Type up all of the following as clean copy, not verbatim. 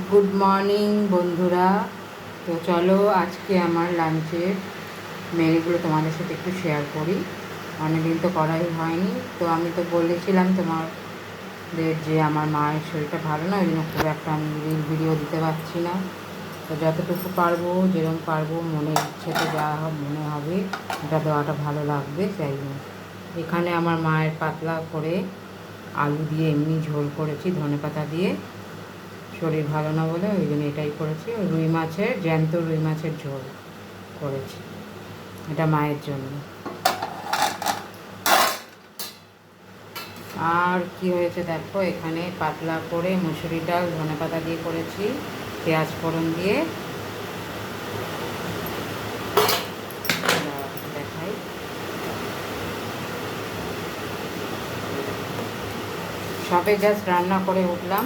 Good morning বন্ধুরা। তো চলো আজকে আমার লাঞ্চের মেনুগুলো তোমাদের সাথে একটু শেয়ার করি। অনেকদিন তো করাই হয়নি। তো আমি তো বলেছিলাম তোমাদের যে আমার মায়ের শরীরটা ভালো না, ওই জন্য খুব একটা আমি ভিডিও দিতে পারছি না। তো যতটুকু পারবো, যেরকম পারবো, মনে ইচ্ছেতে যা মনে হবে এটা দেওয়াটা ভালো লাগবে, তাই জন্য এখানে আমার মায়ের পাতলা করে আলু দিয়ে এমনি ঝোল করেছি ধনেপাতা দিয়ে। শরীর ভালো না বলে ওই জন্য এটাই করেছি। রুই মাছের, জ্যান্ত রুই মাছের ঝোল করেছি, এটা মায়ের জন্য। আর কি হয়েছে দেখো, এখানে পাতলা করে মুসুরি ডাল ধনেপাতা দিয়ে করেছি, পেঁয়াজ ফোড়ন দিয়ে। দেখাই, সবে জাস্ট রান্না করে উঠলাম।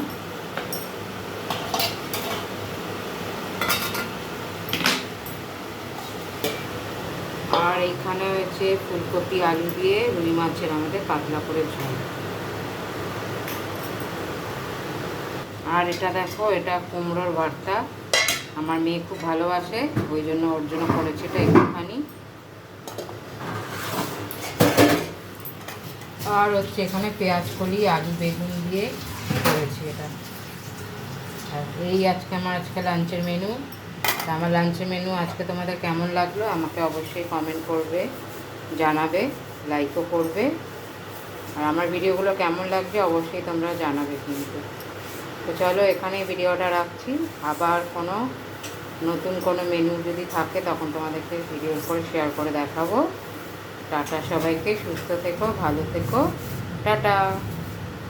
আর এইখানে হচ্ছে ফুলকপি আলু দিয়ে রুই মাছের আমাদের পাতলা করে ঝোল। আর এটা দেখো, এটা কুমড়োর ভর্তা। আমার মেয়ে খুব ভালোবাসে, ওই জন্য ওর জন্য করেছি এটা একটুখানি। আর হচ্ছে এখানে পেঁয়াজ কলি আলু বেগুন দিয়ে করেছি এটা। আর এই আজকে লাঞ্চের মেনু। আমার লাঞ্চের মেনু আজকে তোমাদের কেমন লাগলো আমাকে অবশ্যই কমেন্ট করবে, জানাবে, লাইকও করবে। আর আমার ভিডিওগুলো কেমন লাগছে অবশ্যই তোমরা জানাবে কিন্তু। তো চলো এখানেই ভিডিওটা রাখছি। আবার নতুন কোনো মেনু যদি থাকে তখন তোমাদেরকে ভিডিও করে শেয়ার করে দেখাবো। টাটা সবাইকে, সুস্থ থেকো, ভালো থেকো, টাটা।